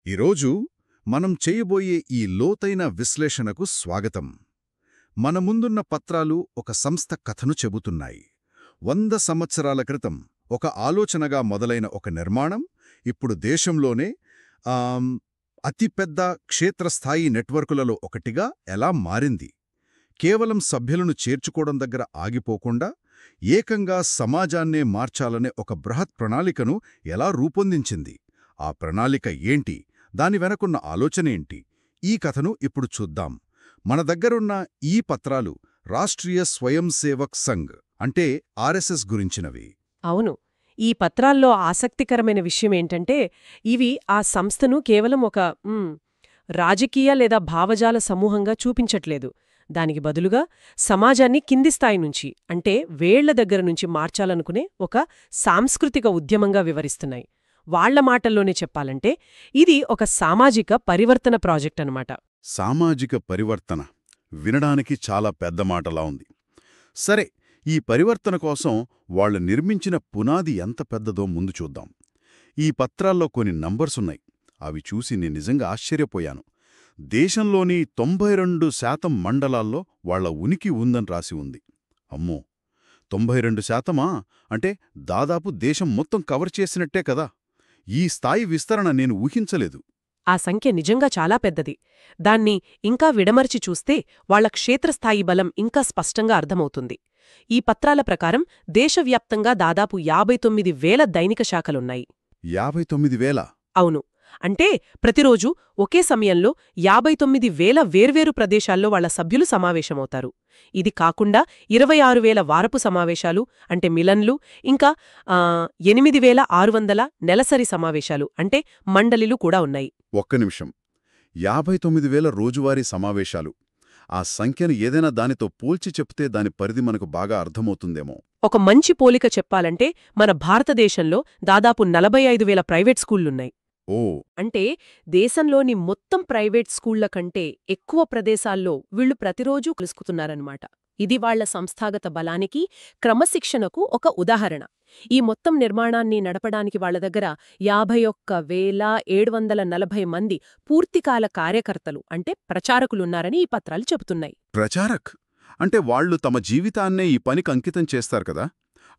ఈరోజు మనం చేయబోయే ఈ లోతైన విశ్లేషణకు స్వాగతం. మన ముందున్న పత్రాలు ఒక సంస్థ కథను చెబుతున్నాయి. 100 సంవత్సరాల క్రితం ఒక ఆలోచనగా మొదలైన ఒక నిర్మాణం ఇప్పుడు దేశంలోనే అతిపెద్ద క్షేత్రస్థాయి నెట్వర్కులలో ఒకటిగా ఎలా మారింది. కేవలం సభ్యులను చేర్చుకోవడం దగ్గర ఆగిపోకుండా ఏకంగా సమాజాన్నే మార్చాలనే ఒక బృహత్ ప్రణాళికను ఎలా రూపొందించింది. ఆ ప్రణాళిక ఏంటి, దాని వెనకున్న ఆలోచనేంటి, ఈ కథను ఇప్పుడు చూద్దాం. మన దగ్గరున్న ఈ పత్రాలు రాష్ట్రీయ స్వయం సేవక్ సంఘ్ అంటే ఆర్ఎస్ఎస్ గురించినవి. అవును. ఈ పత్రాల్లో ఆసక్తికరమైన విషయమేంటంటే ఇవి ఆ సంస్థను కేవలం ఒక రాజకీయ లేదా భావజాల సమూహంగా చూపించట్లేదు. దానికి బదులుగా సమాజాన్ని కింది స్థాయి నుంచి అంటే వేళ్ల దగ్గర నుంచి మార్చాలనుకునే ఒక సాంస్కృతిక ఉద్యమంగా వివరిస్తున్నాయి. వాళ్ల మాటల్లోనే చెప్పాలంటే ఇది ఒక సామాజిక పరివర్తన ప్రాజెక్ట్ అన్నమాట. సామాజిక పరివర్తన వినడానికి చాలా పెద్ద మాటలా ఉంది. సరే, ఈ పరివర్తన కోసం వాళ్లు నిర్మించిన పునాది ఎంత పెద్దదో ముందు చూద్దాం. ఈ పత్రాల్లో కొన్ని నంబర్సున్నాయి. అవి చూసి నేను నిజంగా ఆశ్చర్యపోయాను. దేశంలోని 92% మండలాల్లో వాళ్ల ఉనికి ఉందని రాసి ఉంది. అమ్మో, 92%? అంటే దాదాపు దేశం మొత్తం కవర్ చేసినట్టే కదా. ఈ స్థాయి విస్తరణ నేను ఊహించలేదు. ఆ సంఖ్య నిజంగా చాలా పెద్దది. దాన్ని ఇంకా విడమర్చి చూస్తే వాళ్ల క్షేత్రస్థాయి బలం ఇంకా స్పష్టంగా అర్థమవుతుంది. ఈ పత్రాల ప్రకారం దేశవ్యాప్తంగా దాదాపు 59,000 దైనిక శాఖలున్నాయి. 59,000? అవును. అంటే ప్రతిరోజు ఒకే సమయంలో 59,000 వేర్వేరు ప్రదేశాల్లో వాళ్ల సభ్యులు సమావేశమవుతారు. ఇది కాకుండా 26,000 వారపు సమావేశాలు అంటే మిలన్లు, ఇంకా 8,600 నెలసరి సమావేశాలు అంటే మండలిలు కూడా ఉన్నాయి. ఒక్క నిమిషం, 59,000 రోజువారీ సమావేశాలు. ఆ సంఖ్యను ఏదైనా దానితో పోల్చి చెప్తే దాని పరిధి మనకు బాగా అర్థమవుతుందేమో. ఒక మంచి పోలిక చెప్పాలంటే మన భారతదేశంలో దాదాపు 45,000 ప్రైవేట్ స్కూళ్లున్నాయి. అంటే దేశంలోని మొత్తం ప్రైవేట్ స్కూళ్ల కంటే ఎక్కువ ప్రదేశాల్లో వీళ్లు ప్రతిరోజూ కలుసుకుతున్నారన్నమాట. ఇది వాళ్ల సంస్థాగత బలానికి, క్రమశిక్షణకు ఒక ఉదాహరణ. ఈ మొత్తం నిర్మాణాన్ని నడపడానికి వాళ్ల దగ్గర 51,740 మంది పూర్తికాల కార్యకర్తలు అంటే ప్రచారకులున్నారని ఈ పత్రాలు చెబుతున్నాయి. ప్రచారక్ అంటే వాళ్లు తమ జీవితాన్నే ఈ పనికి అంకితం చేస్తారు కదా.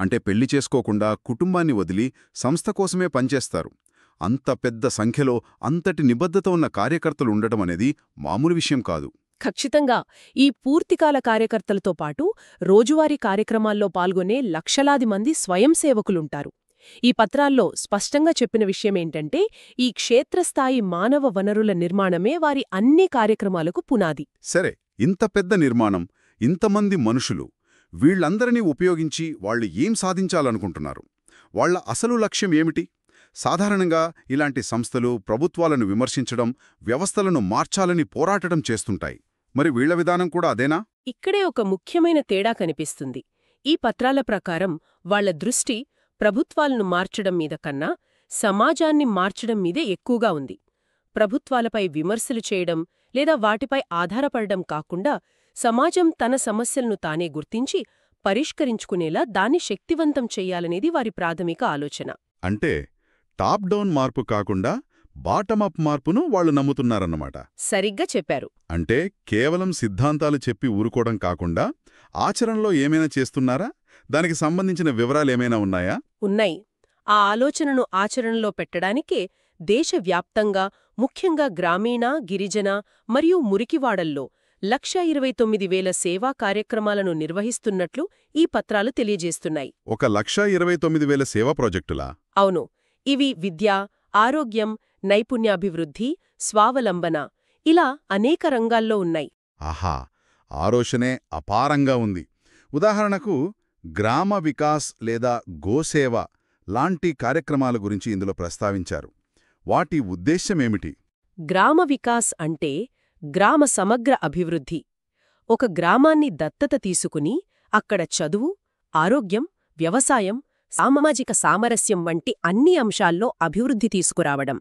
అంటే పెళ్లి చేసుకోకుండా కుటుంబాన్ని వదిలి సంస్థ కోసమే పనిచేస్తారు. అంత పెద్ద సంఖ్యలో అంతటి నిబద్ధత ఉన్న కార్యకర్తలు ఉండటం అనేది మామూలు విషయం కాదు. ఖచ్చితంగా. ఈ పూర్తికాల కార్యకర్తలతో పాటు రోజువారీ కార్యక్రమాల్లో పాల్గొనే లక్షలాది మంది స్వయం సేవకులుంటారు. ఈ పత్రాల్లో స్పష్టంగా చెప్పిన విషయమేంటంటే ఈ క్షేత్రస్థాయి మానవ వనరుల నిర్మాణమే వారి అన్ని కార్యక్రమాలకు పునాది. సరే, ఇంత పెద్ద నిర్మాణం, ఇంతమంది మనుషులు, వీళ్లందరినీ ఉపయోగించి వాళ్లు ఏం సాధించాలనుకుంటున్నారు? వాళ్ల అసలు లక్ష్యం ఏమిటి? సాధారణంగా ఇలాంటి సంస్థలు ప్రభుత్వాలను విమర్శించడం, వ్యవస్థలను మార్చాలని పోరాటం చేస్తుంటాయి. మరి వీళ్ల విధానం కూడా అదేనా? ఇక్కడే ఒక ముఖ్యమైన తేడా కనిపిస్తుంది. ఈ పత్రాల ప్రకారం వాళ్ల దృష్టి ప్రభుత్వాలను మార్చడం మీద కన్నా సమాజాన్ని మార్చడం మీదే ఎక్కువగా ఉంది. ప్రభుత్వాలపై విమర్శలు చేయడం లేదా వాటిపై ఆధారపడడం కాకుండా సమాజం తన సమస్యలను తానే గుర్తించి పరిష్కరించుకునేలా దాన్ని శక్తివంతం చెయ్యాలనేది వారి ప్రాథమిక ఆలోచన. అంటే టాప్ డౌన్ మార్పు కాకుండా బాటమప్ మార్పును వాళ్లు నమ్ముతున్నారన్నమాట. సరిగ్గా చెప్పారు. అంటే కేవలం సిద్ధాంతాలు చెప్పి ఊరుకోవడం కాకుండా ఆచరణలో ఏమైనా చేస్తున్నారా? దానికి సంబంధించిన వివరాలేమైనా ఉన్నాయా? ఉన్నాయి. ఆ ఆలోచనను ఆచరణలో పెట్టడానికే దేశవ్యాప్తంగా, ముఖ్యంగా గ్రామీణ, గిరిజన మరియు మురికివాడల్లో 1,29,000 సేవా కార్యక్రమాలను నిర్వహిస్తున్నట్లు ఈ పత్రాలు తెలియజేస్తున్నాయి. 1,29,000 సేవా ప్రాజెక్టులా? అవును. ఇవి విద్య, ఆరోగ్యం, నైపుణ్యాభివృద్ధి, స్వావలంబన ఇలా అనేక రంగాల్లో ఉన్నాయి. ఆహా, ఆలోచనే అపారంగా ఉంది. ఉదాహరణకు గ్రామ వికాస్ లేదా గోసేవ లాంటి కార్యక్రమాల గురించి ఇందులో ప్రస్తావించారు. వాటి ఉద్దేశ్యమేమిటి? గ్రామ వికాస్ అంటే గ్రామ సమగ్ర అభివృద్ధి. ఒక గ్రామాన్ని దత్తత తీసుకుని అక్కడ చదువు, ఆరోగ్యం, వ్యవసాయం, సామాజిక సామరస్యం వంటి అన్ని అంశాల్లో అభివృద్ధి తీసుకురావడం.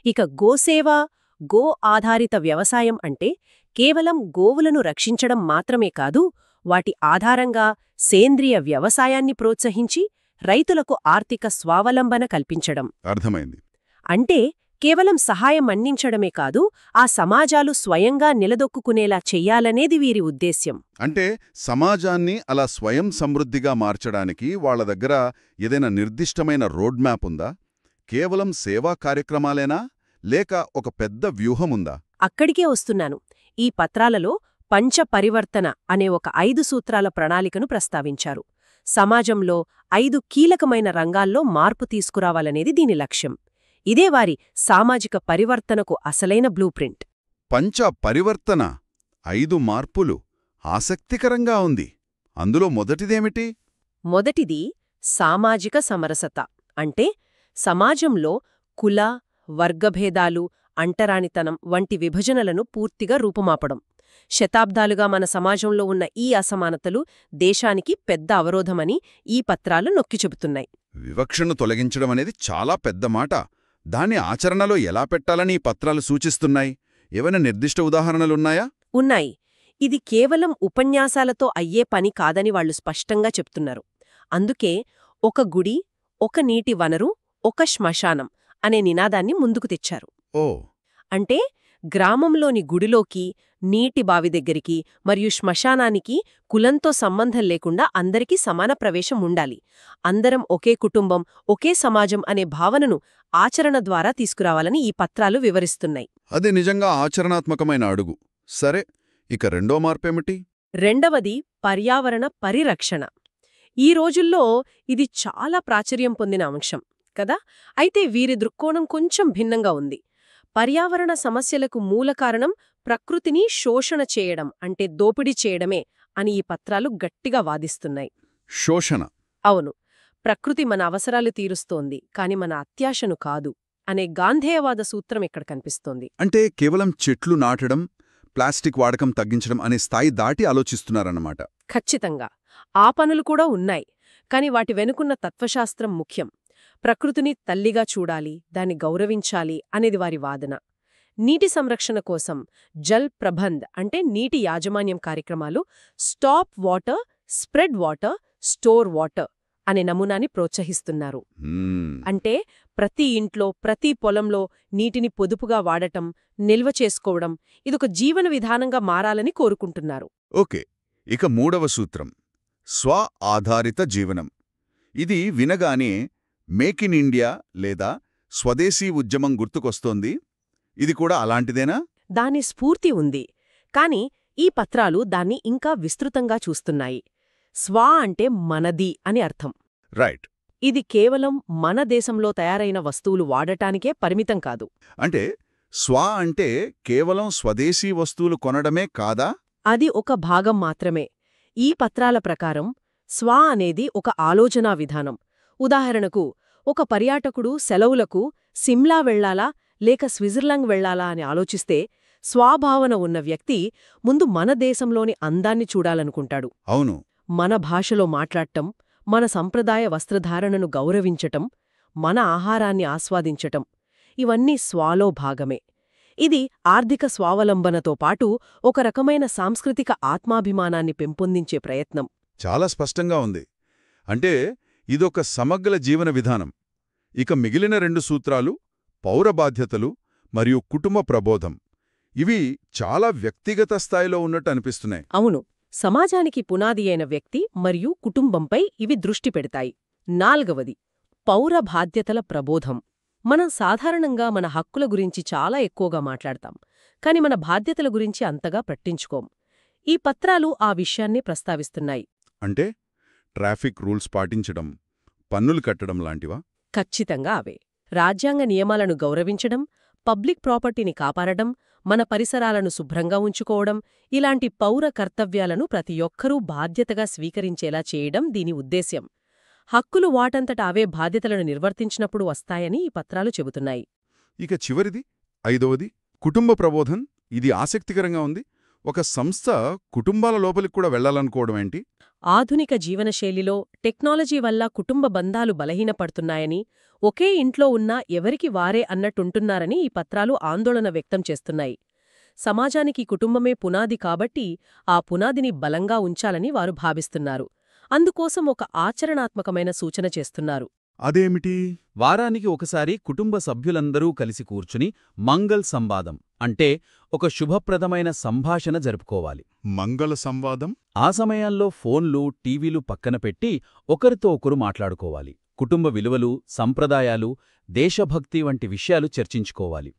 ఇక గోసేవ, గో ఆధారిత వ్యవసాయం అంటే కేవలం గోవులను రక్షించడం మాత్రమే కాదు, వాటి ఆధారంగా సేంద్రియ వ్యవసాయాన్ని ప్రోత్సహించి రైతులకు ఆర్థిక స్వావలంబన కల్పించడం. అర్థమైంది. అంటే కేవలం సహాయం అందించడమే కాదు, ఆ సమాజాలు స్వయంగా నిలదొక్కుకునేలా చెయ్యాలనేది వీరి ఉద్దేశ్యం. అంటే సమాజాన్ని అలా స్వయం సమృద్ధిగా మార్చడానికి వాళ్ళ దగ్గర ఏదైనా నిర్దిష్టమైన రోడ్ మ్యాప్ ఉందా? కేవలం సేవా కార్యక్రమాలేనా లేక ఒక పెద్ద వ్యూహముందా? అక్కడికే వస్తున్నాను. ఈ పత్రాలలో పంచ పరివర్తన అనే ఒక 5 సూత్రాల ప్రణాళికను ప్రస్తావించారు. సమాజంలో 5 కీలకమైన రంగాల్లో మార్పు తీసుకురావాలనేది దీని లక్ష్యం. ఇదే వారి సామాజిక పరివర్తనకు అసలైన బ్లూప్రింట్. పంచ పరివర్తన 5 మార్పులు ఆసక్తికరంగా ఉంది. అందులో మొదటిదేమిటి? మొదటిది సామాజిక సమరసత. అంటే సమాజంలో కుల, వర్గభేదాలు, అంటరానితనం వంటి విభజనలను పూర్తిగా రూపుమాపడం. శతాబ్దాలుగా మన సమాజంలో ఉన్న ఈ అసమానతలు దేశానికి పెద్ద అవరోధమని ఈ పత్రాలు నొక్కి చెబుతున్నాయి. వివక్షను తొలగించడం అనేది చాలా పెద్ద మాట. దాన్ని ఆచరణలో ఎలా పెట్టాలని ఈ పత్రాలు సూచిస్తున్నాయి? ఏవైనా నిర్దిష్ట ఉదాహరణలున్నాయా? ఉన్నాయి. ఇది కేవలం ఉపన్యాసాలతో అయ్యే పని కాదని వాళ్లు స్పష్టంగా చెప్తున్నారు. అందుకే ఒక గుడి, ఒక నీటి వనరు, ఒక శ్మశానం అనే నినాదాన్ని ముందుకు తెచ్చారు. ఓ, అంటే గ్రామంలోని గుడిలోకి, నీటి బావి దగ్గరికి మరియు శ్మశానానికి కులంతో సంబంధం లేకుండా అందరికీ సమాన ప్రవేశం ఉండాలి. అందరం ఒకే కుటుంబం, ఒకే సమాజం అనే భావనను ఆచరణ ద్వారా తీసుకురావాలని ఈ పత్రాలు వివరిస్తున్నాయి. అది నిజంగా ఆచరణాత్మకమైన అడుగు. సరే, ఇక రెండో మార్పేమిటి? రెండవది పర్యావరణ పరిరక్షణ. ఈ రోజుల్లో ఇది చాలా ప్రాచుర్యం పొందిన అంశం కదా. అయితే వీరి దృక్కోణం కొంచెం భిన్నంగా ఉంది. పర్యావరణ సమస్యలకు మూల కారణం ప్రకృతిని శోషణ చేయడం, అంటే దోపిడీ చేయడమే అని ఈ పత్రాలు గట్టిగా వాదిస్తున్నాయి. శోషణ? అవును. ప్రకృతి మన అవసరాలు తీరుస్తోంది, కాని మన అత్యాశను కాదు అనే గాంధేయవాద సూత్రం ఇక్కడ కనిపిస్తోంది. అంటే కేవలం చెట్లు నాటడం, ప్లాస్టిక్ వాడకం తగ్గించడం అనే స్థాయి దాటి ఆలోచిస్తున్నారన్నమాట. ఖచ్చితంగా. ఆ పనులు కూడా ఉన్నాయి, కాని వాటి వెనుకున్న తత్వశాస్త్రం ముఖ్యం. ప్రకృతిని తల్లిగా చూడాలి, దాన్ని గౌరవించాలి అనేది వారి వాదన. నీటి సంరక్షణ కోసం జల్ ప్రబంధ్ అంటే నీటి యాజమాన్యం కార్యక్రమాలు stop water, spread water, store water అనే నమూనాని ప్రోత్సహిస్తున్నారు. అంటే ప్రతి ఇంట్లో, ప్రతి పొలంలో నీటిని పొదుపుగా వాడటం, నిల్వ చేసుకోవడం ఇదొక జీవన విధానంగా మారాలని కోరుకుంటున్నారు. ఓకే, ఇక మూడవ సూత్రం స్వ ఆధారిత జీవనం. ఇది వినగానే మేక్ ఇన్ ఇండియా లేదా స్వదేశీ ఉద్యమం గుర్తుకొస్తోంది. ఇది కూడా అలాంటిదేనా? దాని స్ఫూర్తి ఉంది, కాని ఈ పత్రాలు దాన్ని ఇంకా విస్తృతంగా చూస్తున్నాయి. స్వ అంటే మనది అని అర్థం. రైట్. ఇది కేవలం మన దేశంలో తయారైన వస్తువులు వాడటానికే పరిమితం కాదు. అంటే స్వ అంటే కేవలం స్వదేశీ వస్తువులు కొనడమే కాదా? అది ఒక భాగం మాత్రమే. ఈ పత్రాల ప్రకారం స్వ అనేది ఒక ఆలోచనా విధానం. ఉదాహరణకు, ఒక పర్యాటకుడు సెలవులకు సిమ్లా వెళ్లాలా లేక స్విట్జర్లాండ్ వెళ్లాలా అని ఆలోచిస్తే స్వభావన ఉన్న వ్యక్తి ముందు మన దేశంలోని అందాన్ని చూడాలనుకుంటాడు. అవును. మన భాషలో మాట్లాడటం, మన సంప్రదాయ వస్త్రధారణను గౌరవించటం, మన ఆహారాన్ని ఆస్వాదించటం ఇవన్నీ స్వాలో భాగమే. ఇది ఆర్థిక స్వావలంబనతో పాటు ఒక రకమైన సాంస్కృతిక ఆత్మాభిమానాన్ని పెంపొందించే ప్రయత్నం. చాలా స్పష్టంగా ఉంది. అంటే ఇదొక సమగ్ర జీవన విధానం. ఇక మిగిలిన 2 సూత్రాలు పౌర బాధ్యతలు మరియు కుటుంబ ప్రబోధం. ఇవి చాలా వ్యక్తిగత స్థాయిలో ఉన్నట్టు అనిపిస్తున్నాయి. అవును. సమాజానికి పునాది అయిన వ్యక్తి మరియు కుటుంబంపై ఇవి దృష్టి పెడతాయి. 4వది పౌర బాధ్యతల ప్రబోధం. మనం సాధారణంగా మన హక్కుల గురించి చాలా ఎక్కువగా మాట్లాడతాం, కాని మన బాధ్యతల గురించి అంతగా పట్టించుకోం. ఈ పత్రాలు ఆ విషయాన్ని ప్రస్తావిస్తున్నాయి. అంటే ట్రాఫిక్ రూల్స్ పాటించడం, పన్నులు కట్టడం లాంటివా? ఖచ్చితంగా అవే. రాజ్యాంగ నియమాలను గౌరవించడం, పబ్లిక్ ప్రాపర్టీని కాపాడడం, మన పరిసరాలను శుభ్రంగా ఉంచుకోవడం ఇలాంటి పౌర కర్తవ్యాలను ప్రతి ఒక్కరూ బాధ్యతగా స్వీకరించేలా చేయడం దీని ఉద్దేశ్యం. హక్కులు వాటంతట అవే బాధ్యతలను నిర్వర్తించినప్పుడు వస్తాయని ఈ పత్రాలు చెబుతున్నాయి. ఇక చివరిది 5వది కుటుంబ ప్రబోధం. ఇది ఆసక్తికరంగా ఉంది. ఒక సంస్థ కుటుంబాల లోపలికి కూడా వెళ్లాలనుకోవడమేంటి? ఆధునిక జీవనశైలిలో టెక్నాలజీ వల్ల కుటుంబ బంధాలు బలహీనపడుతున్నాయని, ఒకే ఇంట్లో ఉన్నా ఎవరికి వారే అన్నట్టుంటున్నారని ఈ పత్రాలు ఆందోళన వ్యక్తం చేస్తున్నాయి. సమాజానికి కుటుంబమే పునాది కాబట్టి ఆ పునాదిని బలంగా ఉంచాలని వారు భావిస్తున్నారు. అందుకోసం ఒక ఆచరణాత్మకమైన సూచన చేస్తున్నారు. అదేమిటి? వారానికి ఒకసారి కుటుంబ సభ్యులందరూ కలిసి కూర్చుని మంగళ్ సంవాదం అంటే ఒక శుభప్రదమైన సంభాషణ జరుపుకోవాలి. మంగళ సంవాదం? ఆ సమయాల్లో ఫోన్లు, టీవీలు పక్కన పెట్టి ఒకరితో ఒకరు మాట్లాడుకోవాలి. కుటుంబ విలువలు, సంప్రదాయాలు, దేశభక్తి వంటి విషయాలు చర్చించుకోవాలి.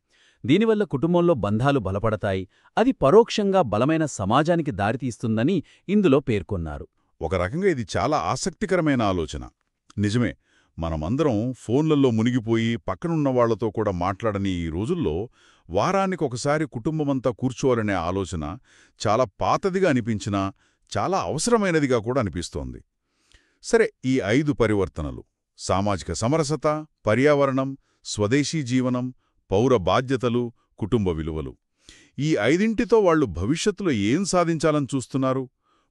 దీనివల్ల కుటుంబంలో బంధాలు బలపడతాయి. అది పరోక్షంగా బలమైన సమాజానికి దారితీస్తుందని ఇందులో పేర్కొన్నారు. ఒక రకంగా ఇది చాలా ఆసక్తికరమైన ఆలోచన. నిజమే, మనమందరం ఫోన్లలో మునిగిపోయి పక్కనున్న వాళ్లతో కూడా మాట్లాడని ఈ రోజుల్లో వారానికొకసారి కుటుంబమంతా కూర్చోవాలనే ఆలోచన చాలా పాతదిగా అనిపించినా చాలా అవసరమైనదిగా కూడా అనిపిస్తోంది. సరే, ఈ 5 పరివర్తనలు — సామాజిక సమరసత, పర్యావరణం, స్వదేశీ జీవనం, పౌర బాధ్యతలు, కుటుంబ విలువలు — ఈ 5ంటితో వాళ్లు భవిష్యత్తులో ఏం సాధించాలని చూస్తున్నారు?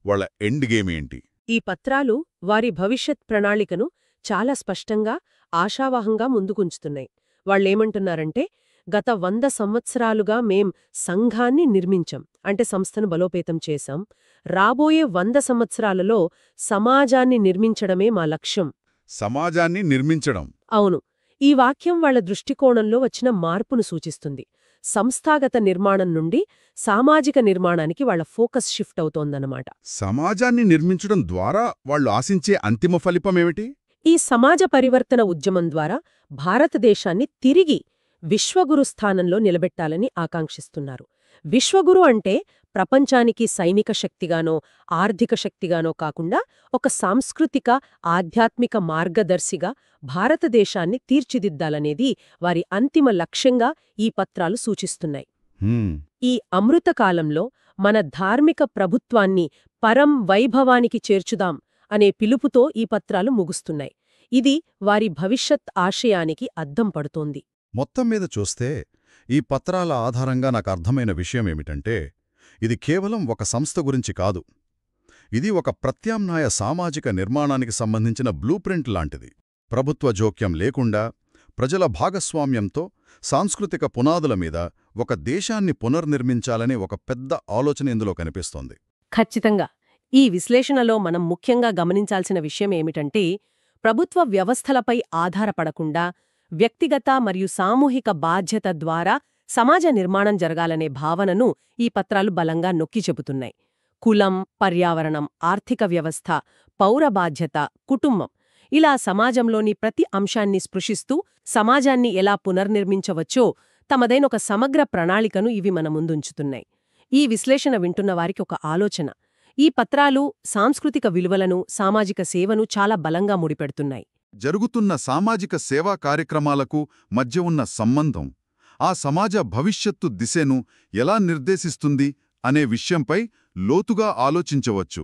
వాళ్ల ఎండ్ గేమ్ ఏంటి? ఈ పత్రాలు వారి భవిష్యత్ ప్రణాళికను చాలా స్పష్టంగా, ఆశావహంగా ముందుకుంచుతున్నాయి. వాళ్ళేమంటున్నారంటే, గత 100 సంవత్సరాలుగా మేం సంఘాన్ని నిర్మించాం, అంటే సంస్థను బలోపేతం చేశాం. రాబోయే 100 సంవత్సరాలలో సమాజాన్ని నిర్మించడమే మా లక్ష్యం. సమాజాన్ని నిర్మించడం. అవును. ఈ వాక్యం వాళ్ల దృష్టికోణంలో వచ్చిన మార్పును సూచిస్తుంది. సంస్థాగత నిర్మాణం నుండి సామాజిక నిర్మాణానికి వాళ్ల ఫోకస్ షిఫ్ట్ అవుతోందన్నమాట. సమాజాన్ని నిర్మించడం ద్వారా వాళ్లు ఆశించే అంతిమ ఫలితమేమిటి? ఈ సమాజ పరివర్తన ఉద్యమం ద్వారా భారతదేశాన్ని తిరిగి విశ్వగురు స్థానంలో నిలబెట్టాలని ఆకాంక్షిస్తున్నారు. విశ్వగురు అంటే ప్రపంచానికి సైనిక శక్తిగానో, ఆర్థిక శక్తిగానో కాకుండా ఒక సాంస్కృతిక, ఆధ్యాత్మిక మార్గదర్శిగా భారతదేశాన్ని తీర్చిదిద్దాలనేది వారి అంతిమ లక్ష్యంగా ఈ పత్రాలు సూచిస్తున్నాయి. ఈ అమృతకాలంలో మన ధార్మిక ప్రభుత్వాన్ని పరం వైభవానికి చేర్చుదాం అనే పిలుపుతో ఈ పత్రాలు ముగుస్తున్నాయి. ఇది వారి భవిష్యత్ ఆశయానికి అద్దం పడుతోంది. మొత్తం మీద చూస్తే ఈ పత్రాల ఆధారంగా నాకు అర్థమైన విషయమేమిటంటే, ఇది కేవలం ఒక సంస్థ గురించి కాదు. ఇది ఒక ప్రత్యామ్నాయ సామాజిక నిర్మాణానికి సంబంధించిన బ్లూప్రింట్ లాంటిది. ప్రభుత్వ జోక్యం లేకుండా, ప్రజల భాగస్వామ్యంతో సాంస్కృతిక పునాదుల మీద ఒక దేశాన్ని పునర్నిర్మించాలనే ఒక పెద్ద ఆలోచన ఇందులో కనిపిస్తోంది. ఖచ్చితంగా. ఈ విశ్లేషణలో మనం ముఖ్యంగా గమనించాల్సిన విషయమేమిటంటే, ప్రభుత్వ వ్యవస్థలపై ఆధారపడకుండా వ్యక్తిగత మరియు సామూహిక బాధ్యత ద్వారా సమాజ నిర్మాణం జరగాలనే భావనను ఈ పత్రాలు బలంగా నొక్కి చెబుతున్నాయి. కులం, పర్యావరణం, ఆర్థిక వ్యవస్థ, పౌర బాధ్యత, కుటుంబం — ఇలా సమాజంలోని ప్రతి అంశాన్ని స్పృశిస్తూ సమాజాన్ని ఎలా పునర్నిర్మించవచ్చో తమదైన ఒక సమగ్ర ప్రణాళికను ఇవి మన ముందుంచుతున్నాయి. ఈ విశ్లేషణ వింటున్న వారికి ఒక ఆలోచన: ఈ పత్రాలు సాంస్కృతిక విలువలను, సామాజిక సేవను చాలా బలంగా ముడిపెడుతున్నాయి. జరుగుతున్న సామాజిక సేవా కార్యక్రమాలకు మధ్య ఉన్న సంబంధం ఆ సమాజ భవిష్యత్తు దిశను ఎలా నిర్దేశిస్తుంది అనే విషయంపై లోతుగా ఆలోచించవచ్చు.